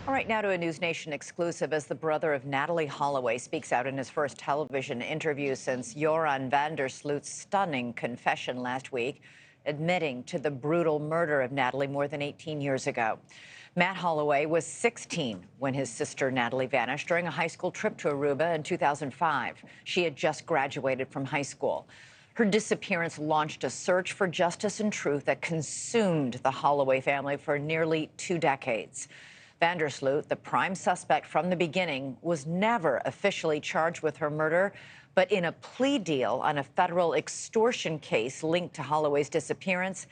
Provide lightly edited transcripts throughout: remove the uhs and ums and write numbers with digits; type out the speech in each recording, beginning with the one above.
All right, now to a NewsNation exclusive as the brother of Natalee Holloway speaks out in his first television interview since Joran Sloot's stunning confession last week, admitting to the brutal murder of Natalee more than 18 years ago. Matt Holloway was 16 when his sister Natalee vanished during a high school trip to Aruba in 2005. She had just graduated from high school. Her disappearance launched a search for justice and truth that consumed the Holloway family for nearly 2 decades. Sloot, the prime suspect from the beginning, was never officially charged with her murder, but in a plea deal on a federal extortion case linked to Holloway's disappearance,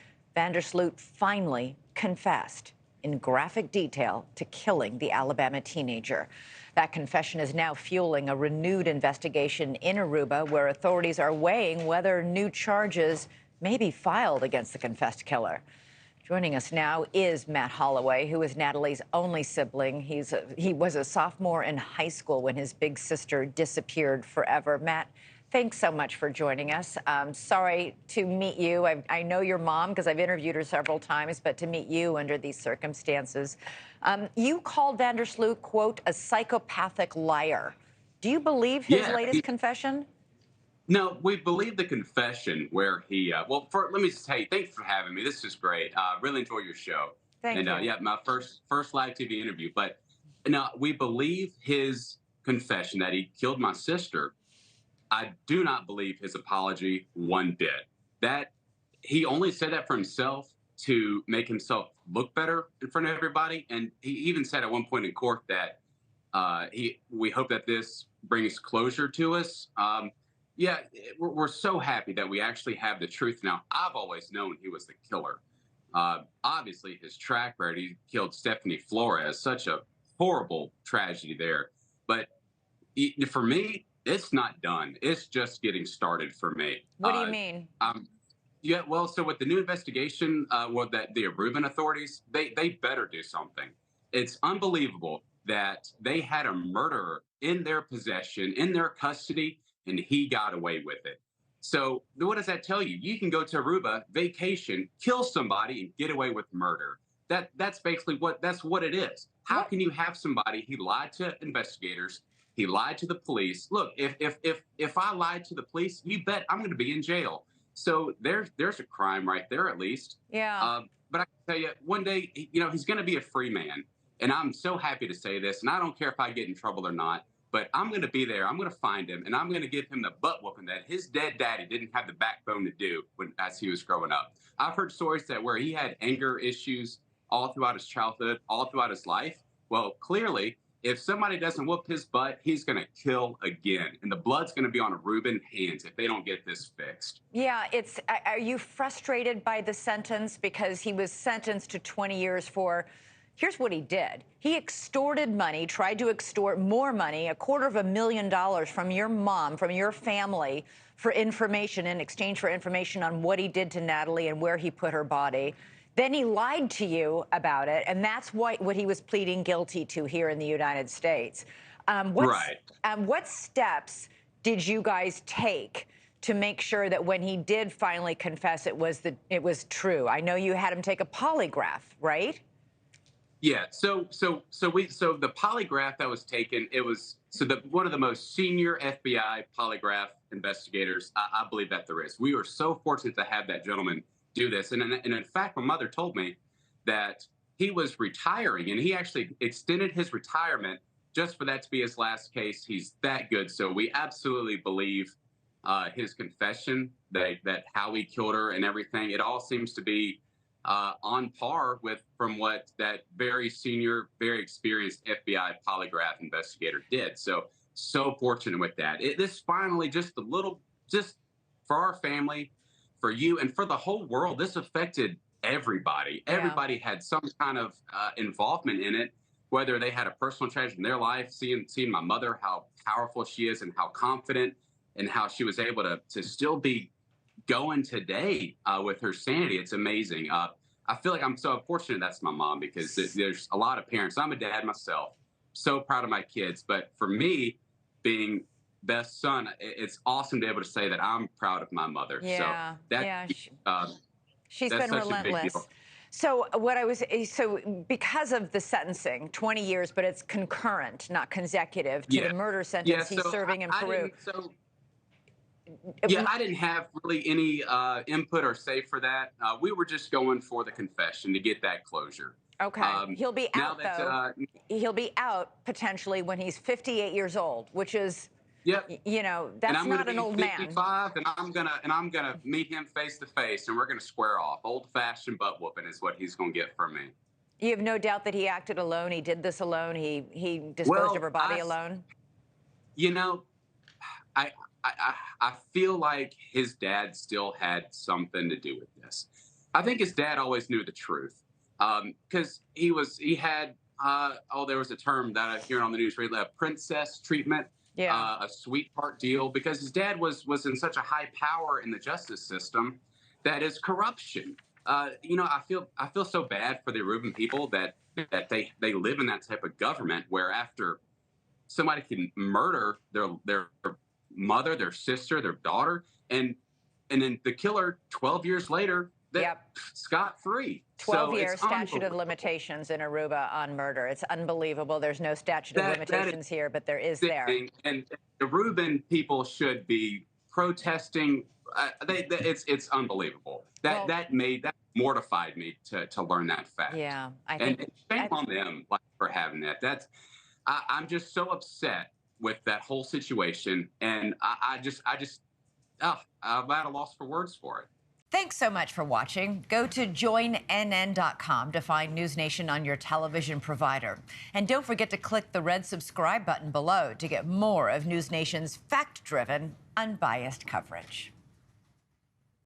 Sloot finally confessed in graphic detail to killing the Alabama teenager. That confession is now fueling a renewed investigation in Aruba, where authorities are weighing whether new charges may be filed against the confessed killer. Joining us now is Matt Holloway, who is Natalee's only sibling. He was a sophomore in high school when his big sister disappeared forever. Matt, thanks so much for joining us. Sorry to meet you. I know your mom because I've interviewed her several times, but to meet you under these circumstances. You called Sloot, quote, a psychopathic liar. Do you believe his Yeah, latest confession? no, we believe the confession where let me just say, thanks for having me. This is great. Really enjoy your show. Thank And you. yeah, my first live TV interview. But no, we believe his confession that he killed my sister. I do not believe his apology one bit. That he only said that for himself to make himself look better in front of everybody. And he even said at one point in court that we hope that this brings closure to us. Yeah, we're so happy that we actually have the truth now. I've always known he was the killer. Obviously, his track record, he killed Stephanie Flores, such a horrible tragedy there. But for me, it's not done. It's just getting started for me. What do you mean? Yeah, well, so with the new investigation, that the Aruban authorities, they better do something. It's unbelievable that they had a murderer in their possession, in their custody, and he got away with it. So what does that tell you? You can go to Aruba, vacation, kill somebody, and get away with murder. That's basically what it is. How What? can you have somebody? He lied to investigators. He lied to the police. Look, if I lied to the police, you bet I'm going to be in jail. So there's a crime right there, at least. Yeah. But I can tell you, one day, he's going to be a free man. And I'm so happy to say this. And I don't care if I get in trouble or not, but I'm going to be there. I'm going to find him, and I'm going to give him the butt whooping that his dead daddy didn't have the backbone to do as he was growing up. I've heard stories where he had anger issues all throughout his childhood, all throughout his life. Well, clearly, if somebody doesn't whoop his butt, he's going to kill again. And the blood's going to be on Aruban hands if they don't get this fixed. Yeah, are you frustrated by the sentence? Because he was sentenced to 20 years for, here's what he did. He extorted money, tried to extort more money, $250,000 from your mom, from your family, for information in exchange for information on what he did to Natalee and where he put her body. Then he lied to you about it, and that's what he was pleading guilty to here in the United States. Right. What steps did you guys take to make sure that when he did finally confess, it was true? I know you had him take a polygraph, right? Yeah. So the polygraph that was taken, one of the most senior FBI polygraph investigators, I believe that there is. We were so fortunate to have that gentleman do this. And in fact, my mother told me that he was retiring, and he actually extended his retirement just for that to be his last case. He's that good. So we absolutely believe his confession that how he killed her and everything. It all seems to be on par from what that very senior, very experienced FBI polygraph investigator did. So fortunate with that. This finally just for our family, for you, and for the whole world. This affected everybody. Yeah. Everybody had some kind of involvement in it, whether they had a personal tragedy in their life, seeing my mother, how powerful she is and how confident and how she was able to still be going today with her sanity. It's amazing. I feel like I'm so fortunate that's my mom, because there's a lot of parents. I'm a dad myself, so proud of my kids. But for me, being best son, it's awesome to be able to say that I'm proud of my mother. Yeah, So yeah. She's that's been such a big relentless. deal. So because of the sentencing, 20 years, but it's concurrent, not consecutive, to Yeah. the murder Yeah. sentence he's serving in Peru. I didn't have really any input or say for that. We were just going for the confession to get that closure. Okay. He'll be Now out, that, though. He'll be out potentially when he's 58 years old, which is, yep. you know, And that's I'm not going an to old be man. 55, and I'm gonna meet him face to face, and we're gonna square off. Old-fashioned butt whooping is what he's gonna get from me. You have no doubt that he acted alone. He did this alone. He disposed Well, of her body alone. You know, I feel like his dad still had something to do with this. I think his dad always knew the truth, because he had there was a term that I hear on the news recently, princess treatment. Yeah. A sweetheart deal, because his dad was in such a high power in the justice system that is corruption. I feel so bad for the Aruban people that they live in that type of government where after somebody can murder their mother, their sister, their daughter, and then the killer 12 years later, scot free. 12-year statute of limitations in Aruba on murder. It's unbelievable. There's no statute of limitations here, but there is there. And the Aruban people should be protesting. It's unbelievable. That mortified me to learn that fact. Yeah, and shame on them for having that. I'm just so upset with that whole situation, and I'm at a loss for words for it. Thanks so much for watching. Go to joinnn.com to find NewsNation on your television provider. And don't forget to click the red subscribe button below to get more of NewsNation's fact-driven, unbiased coverage.